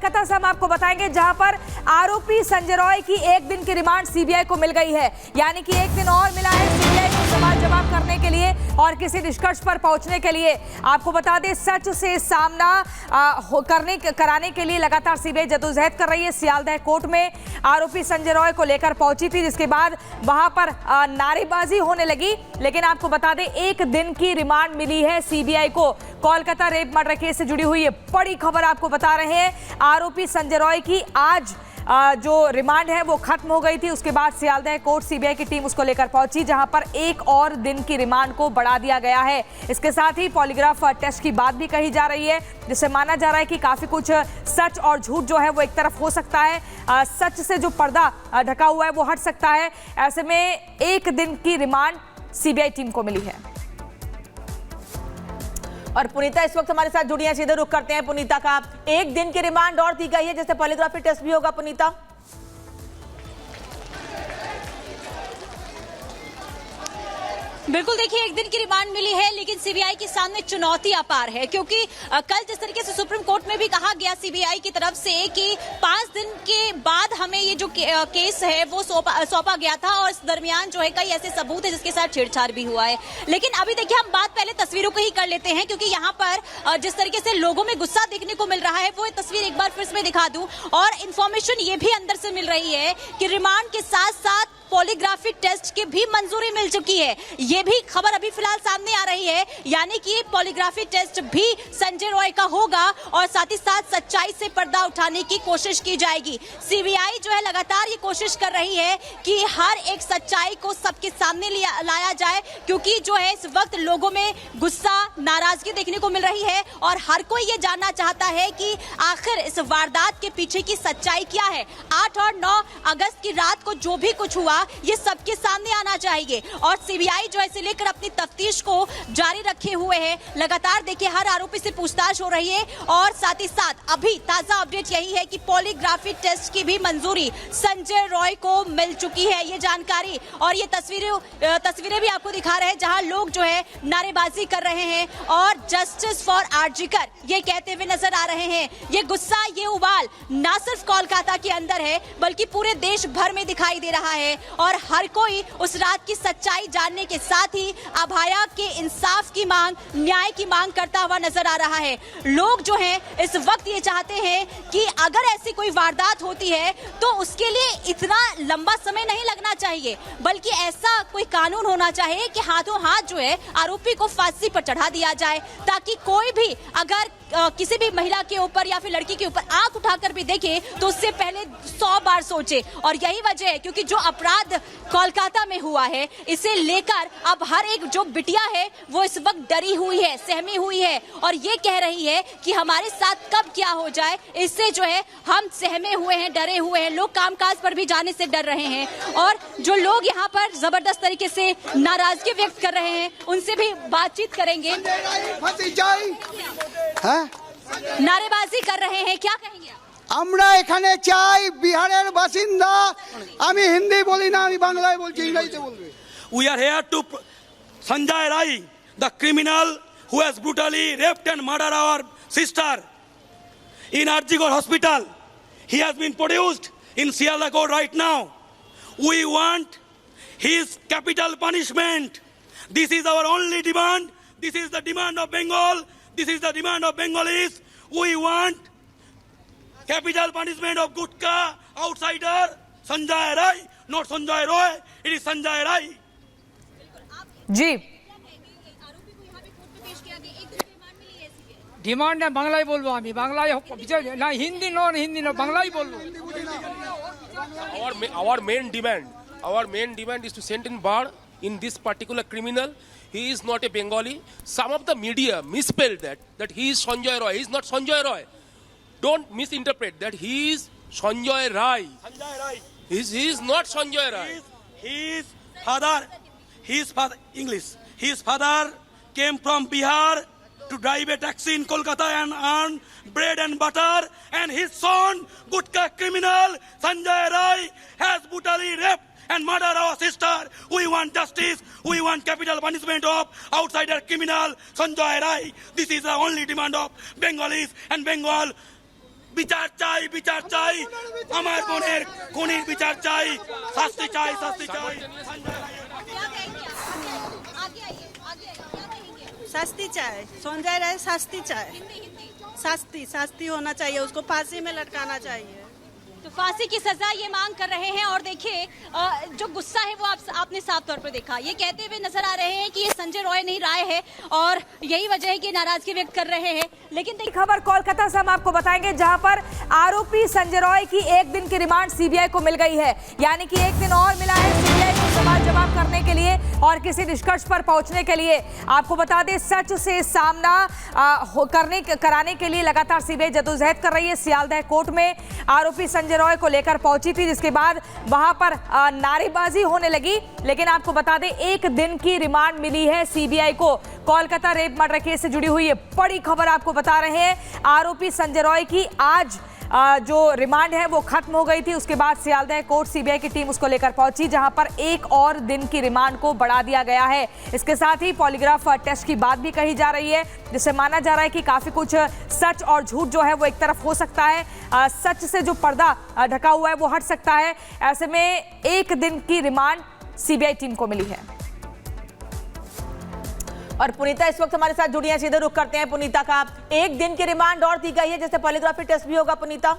कोलकाता से हम आपको बताएंगे, जहां पर आरोपी संजय रॉय की एक दिन की रिमांड सीबीआई को मिल गई है। यानी कि एक दिन और मिला है सीबीआई को सवाल जवाब करने के लिए और किसी निष्कर्ष पर पहुंचने के लिए। आपको बता दें, सच से सामना कराने के लिए लगातार सीबीआई जद्दोजहद कर रही है। सियालदह कोर्ट में आरोपी संजय रॉय को लेकर पहुंची थी, जिसके बाद वहां पर नारेबाजी होने लगी। लेकिन आपको बता दें, एक दिन की रिमांड मिली है सीबीआई को। कोलकाता रेप मर्डर केस से जुड़ी हुई है बड़ी खबर आपको बता रहे हैं। आरोपी संजय रॉय की आज जो रिमांड है वो खत्म हो गई थी। उसके बाद सियालदह कोर्ट सीबीआई की टीम उसको लेकर पहुंची, जहां पर एक और दिन की रिमांड को बढ़ा दिया गया है। इसके साथ ही पॉलीग्राफ टेस्ट की बात भी कही जा रही है, जिससे माना जा रहा है कि काफी कुछ सच और झूठ जो है वो एक तरफ हो सकता है। सच से जो पर्दा ढका हुआ है वो हट सकता है। ऐसे में एक दिन की रिमांड सीबीआई टीम को मिली है। और पुनीता इस वक्त हमारे साथ जुड़ी हैं, सीधे रुख करते हैं पुनीता का। एक दिन की रिमांड और दी गई है, जैसे पॉलीग्राफी टेस्ट भी होगा पुनीता। बिल्कुल, देखिए एक दिन की रिमांड मिली है, लेकिन सीबीआई के सामने चुनौती अपार है, क्योंकि कल जिस तरीके से सुप्रीम कोर्ट में भी कहा गया सीबीआई की तरफ से कि 5 दिन के बाद हमें ये जो केस है वो सौंपा गया था, और इस दरमियान जो है कई ऐसे सबूत है जिसके साथ छेड़छाड़ भी हुआ है। लेकिन अभी देखिए, हम बात पहले तस्वीरों को ही कर लेते हैं, क्योंकि यहाँ पर जिस तरीके से लोगों में गुस्सा देखने को मिल रहा है वो तस्वीर एक बार फिर से दिखा दूं। और इन्फॉर्मेशन ये भी अंदर से मिल रही है कि रिमांड के साथ साथ पॉलीग्राफी टेस्ट की भी मंजूरी मिल चुकी है। ये भी खबर अभी फिलहाल सामने आ रही है, यानी कि पॉलीग्राफी टेस्ट भी संजय रॉय का होगा और साथ ही साथ सच्चाई से पर्दा उठाने की कोशिश की जाएगी। सीबीआई जो है लगातार ये कोशिश कर रही है कि हर एक सच्चाई को सबके सामने लाया जाए, क्योंकि जो है इस वक्त लोगों में गुस्सा, नाराजगी देखने को मिल रही है और हर कोई ये जानना चाहता है कि आखिर इस वारदात के पीछे की सच्चाई क्या है। 8 और 9 अगस्त की रात को जो भी कुछ हुआ ये सबके सामने आना चाहिए, और सीबीआई जो है इसे लेकर अपनी तफ्तीश को जारी रखे हुए है। लगातार देखिए हर आरोपी से पूछताछ हो रही है, और साथ ही साथ अभी ताजा अपडेट यही है कि पॉलीग्राफी टेस्ट की भी मंजूरी संजय रॉय को मिल चुकी है। ये जानकारी और ये तस्वीरें भी आपको दिखा रहे हैं, जहां लोग जो है नारेबाजी कर रहे हैं और जस्टिस फॉर आरजीकर ये कहते हुए नजर आ रहे हैं। ये गुस्सा, ये उबाल ना सिर्फ कोलकाता के अंदर है बल्कि पूरे देश भर में दिखाई दे रहा है, और हर कोई उस रात की सच्चाई जानने के साथ ही अभया के इंसाफ की मांग, न्याय की मांग करता हुआ नजर आ रहा है। लोग जो हैं इस वक्त ये चाहते हैं कि अगर ऐसी कोई वारदात होती है तो उसके लिए इतना लंबा समय नहीं लगना चाहिए, बल्कि ऐसा कोई कानून होना चाहिए कि हाथों हाथ जो है आरोपी को फांसी पर चढ़ा दिया जाए, ताकि कोई भी अगर किसी भी महिला के ऊपर या फिर लड़की के ऊपर आंख उठाकर भी देखे तो उससे पहले 100 बार सोचे। और यही वजह है क्योंकि जो अपराध कोलकाता में हुआ है, इसे लेकर अब हर एक जो बिटिया है वो इस वक्त डरी हुई है, सहमी हुई है, और ये कह रही है कि हमारे साथ कब क्या हो जाए, इससे जो है हम सहमे हुए हैं, डरे हुए हैं। लोग कामकाज पर भी जाने से डर रहे हैं, और जो लोग यहाँ पर जबरदस्त तरीके से नाराजगी व्यक्त कर रहे हैं उनसे भी बातचीत करेंगे। नारेबाजी कर रहे हैं, क्या कहेंगे? আমরা এখানে চাই বিহারের বাসিন্দা, আমি হিন্দি বলি না, আমি বাংলায় বলছি, ইংরেজিতে বলবে। We are here to Sanjay Rai, the criminal who has brutally raped and murdered our sister in Arjigor hospital. He has been produced in Sialda court right now. We want his capital punishment. This is our only demand. This is the demand of Bengal. This is the demand of Bengalis. We want capital punishment of Gutka outsider Sanjay Rai, not Sanjay Roy. It is Sanjay Rai. Ji demand বাংলায় বলবো, আমি বাংলায় না, হিন্দি হিন্দি বাংলায় বলবো। our main demand is to sentence Bar in this particular criminal. He is not a Bengali. Some of the media misspelled that he is Sanjay Roy. He is not Sanjay Roy. Don't misinterpret that he is Sanjay Rai. Sanjay Rai. He is not Sanjay Rai. His father came from Bihar to drive a taxi in Kolkata and earn bread and butter, and his son, Gutka criminal Sanjay Rai, has brutally raped and murdered our sister. We want justice. We want capital punishment of outsider criminal Sanjay Rai. This is the only demand of Bengalis and Bengal বিচার চাই, বিচার চাই, আমার বোনের খুনির বিচার চাই, শাস্তি চাই, শাস্তি চাই। शास्ति चाहे संजय राय, शास्ति चाहे, शास्ति होना चाहिए, उसको फांसी में लटकाना चाहिए। तो फांसी की सजा ये मांग कर रहे हैं। और देखिए जो गुस्सा है वो आपने साफ तौर पर देखा, ये कहते हुए नजर आ रहे हैं कि ये संजय रॉय नहीं राय है और यही वजह है कि नाराजगी व्यक्त कर रहे हैं। लेकिन देखिए खबर कोलकाता से हम आपको बताएंगे, जहां पर आरोपी संजय रॉय की एक दिन की रिमांड सीबीआई को मिल गई है, यानी कि एक दिन और मिला है सीबीआई को सवाल जवाब करने के लिए और किसी निष्कर्ष पर पहुंचने के लिए। आपको बता दें, सच से सामना कराने के लिए लगातार सीबीआई जद्दोजहद कर रही है। सियालदह कोर्ट में आरोपी संजय रॉय को लेकर पहुंची थी, जिसके बाद वहां पर नारेबाजी होने लगी। लेकिन आपको बता दें, एक दिन की रिमांड मिली है सीबीआई को। कोलकाता रेप मर्डर केस से जुड़ी हुई ये बड़ी खबर आपको बता रहे हैं। आरोपी संजय रॉय की आज जो रिमांड है वो खत्म हो गई थी। उसके बाद सियालदह कोर्ट सीबीआई की टीम उसको लेकर पहुंची, जहां पर एक और दिन की रिमांड को बढ़ा दिया गया है। इसके साथ ही पॉलीग्राफ टेस्ट की बात भी कही जा रही है, जिससे माना जा रहा है कि काफी कुछ सच और झूठ जो है वो एक तरफ हो सकता है। सच से जो पर्दा ढका हुआ है वो हट सकता है। ऐसे में एक दिन की रिमांड सीबीआई टीम को मिली है। और पुनीता इस वक्त हमारे साथ जुड़ी हैं, सीधे रुख करते हैं पुनीता का। एक दिन की रिमांड और दी गई है, जैसे पॉलीग्राफी टेस्ट भी होगा पुनीता।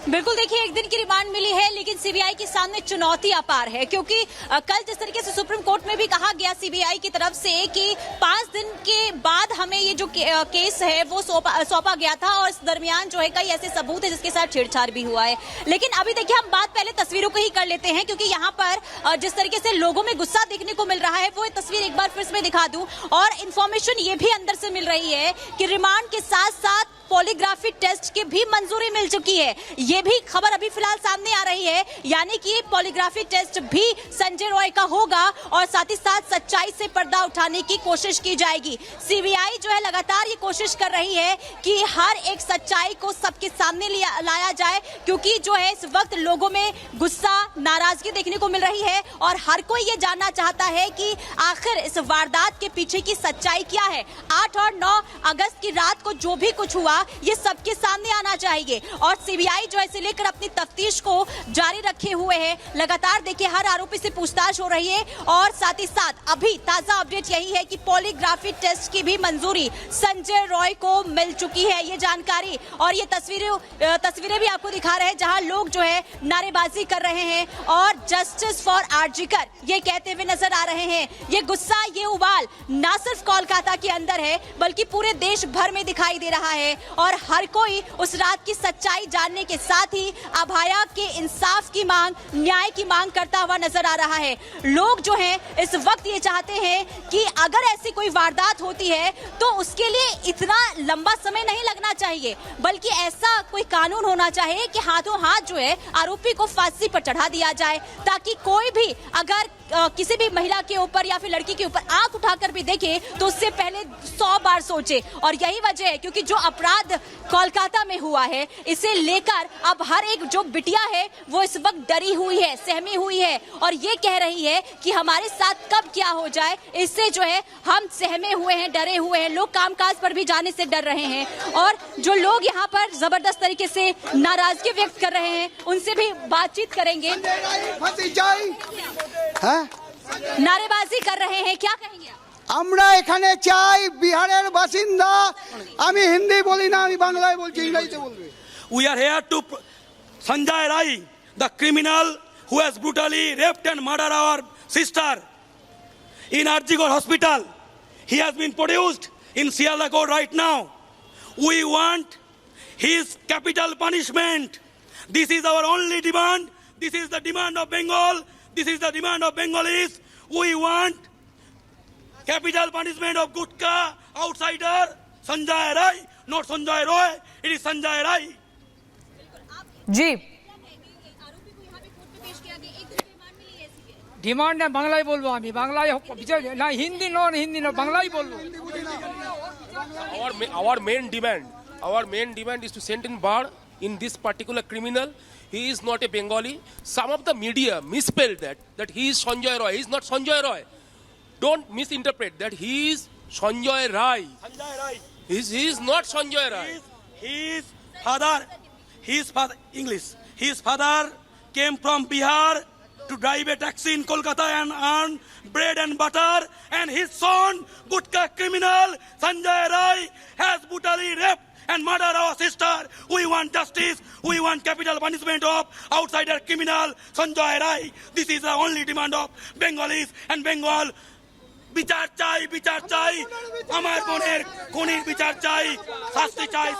बिल्कुल, देखिए एक दिन की रिमांड मिली है, लेकिन सीबीआई के सामने चुनौती अपार है, क्योंकि कल जिस तरीके से सुप्रीम कोर्ट में भी कहा गया सीबीआई की तरफ से कि 5 दिन के बाद हमें ये जो केस है वो सौंपा गया था और इस दरमियान जो है कई ऐसे सबूत है जिसके साथ छेड़छाड़ भी हुआ है। लेकिन अभी देखिए हम बात पहले तस्वीरों को ही कर लेते हैं, क्योंकि यहाँ पर जिस तरीके से लोगों में गुस्सा देखने को मिल रहा है वो तस्वीर एक बार फिर से दिखा दूं। और इन्फॉर्मेशन ये भी अंदर से मिल रही है कि रिमांड के साथ साथ पॉलीग्राफी टेस्ट की भी मंजूरी मिल चुकी है। ये भी खबर अभी फिलहाल सामने आ रही है, यानी कि पॉलीग्राफी टेस्ट भी संजय रॉय का होगा और साथ ही साथ सच्चाई से पर्दा उठाने की कोशिश की जाएगी। सीबीआई जो है लगातार ये कोशिश कर रही है कि हर एक सच्चाई को सबके सामने लाया जाए, क्योंकि जो है इस वक्त लोगों में गुस्सा, नाराजगी देखने को मिल रही है और हर कोई ये जानना चाहता है कि आखिर इस वारदात के पीछे की सच्चाई क्या है। 8 और 9 अगस्त की रात को जो भी कुछ हुआ ये सबके सामने आना चाहिए और सीबीआई जो है इसे लेकर अपनी तफ्तीश को जारी रखे हुए है। लगातार देखिए हर आरोपी से पूछताछ हो रही है और साथ ही साथ अभी ताजा अपडेट यही है कि पॉलीग्राफी टेस्ट की भी मंजूरी संजय रॉय को मिल चुकी है। ये जानकारी और ये तस्वीरें भी आपको दिखा रहे हैं, जहां लोग जो है नारेबाजी कर रहे हैं और जस्टिस फॉर आर्जिकर ये कहते हुए नजर आ रहे हैं। ये गुस्सा, ये उबाल ना सिर्फ कोलकाता के अंदर है बल्कि पूरे देश भर में दिखाई दे रहा है और हर कोई उस रात की सच्चाई जानने के साथ ही अभाया के इंसाफ की मांग, न्याय की मांग करता हुआ नजर आ रहा है। लोग जो हैं इस वक्त ये चाहते हैं कि अगर ऐसी कोई वारदात होती है तो उसके लिए इतना लंबा समय नहीं लगना चाहिए, बल्कि ऐसा कोई कानून होना चाहिए कि हाथों हाथ जो है आरोपी को फांसी पर चढ़ा दिया जाए, ताकि कोई भी अगर किसी भी महिला के ऊपर या फिर लड़की के ऊपर आंख उठाकर भी देखे तो उससे पहले 100 बार सोचे। और यही वजह है क्योंकि जो अपराध कोलकाता में हुआ है इसे लेकर अब हर एक जो बिटिया है वो इस वक्त डरी हुई है, सहमी हुई है और ये कह रही है कि हमारे साथ कब क्या हो जाए, इससे जो है हम सहमे हुए हैं, डरे हुए हैं। लोग कामकाज पर भी जाने से डर रहे हैं और जो लोग यहाँ पर जबरदस्त तरीके से नाराजगी व्यक्त कर रहे हैं उनसे भी बातचीत करेंगे। नारेबाजी कर रहे हैं, क्या कहेंगे आप? আমরা এখানে চাই বিহারের বাসিন্দা, আমি হিন্দি বলি না, আমি বাংলায় বলছি, ইংরেজিতে বলবে। We are here to Sanjay Rai, the criminal who has brutally raped and murdered our sister in Arjigor Hospital. He has been produced in Sialda Court right now. We want his capital punishment. This is our only demand. This is the demand of Bengal. This is the demand of Bengalis. We want capital punishment of Gutka outsider Sanjay Rai, not Sanjay Roy. It is Sanjay Rai. Ji demand না বাংলায় বলবো, আমি বাংলায় না হিন্দি নন বাংলাই বলবো। Our main demand is to send in bar in this particular criminal. He is not a Bengali. Some of the media misspelled that he is Sanjay Roy. He is not Sanjay Roy. Don't misinterpret that he is Sanjay Rai. Sanjay Rai. He is not Sanjay Rai. His father, English. His father came from Bihar to drive a taxi in Kolkata and earn bread and butter. And his son, Gutka criminal Sanjay Rai, has brutally raped and murdered our sister. We want justice. We want capital punishment of outsider criminal Sanjay Rai. This is the only demand of Bengalis and Bengal. বিচার চাই আমার বোনের খুনির বিচার চাই শাস্তি চাই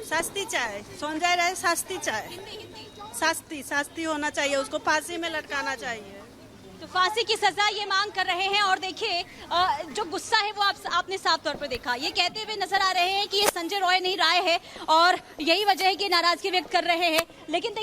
शास्ति चाहे संजय राय शास्ति चाहे शास्ति होना चाहिए उसको फांसी में लटकाना चाहिए तो फांसी की सजा ये मांग कर रहे हैं। और देखिए जो गुस्सा है वो आपने साफ तौर पर देखा, ये कहते हुए नजर आ रहे हैं कि ये संजय रॉय नहीं राय है और यही वजह है कि नाराजगी व्यक्त कर रहे हैं। लेकिन देखिए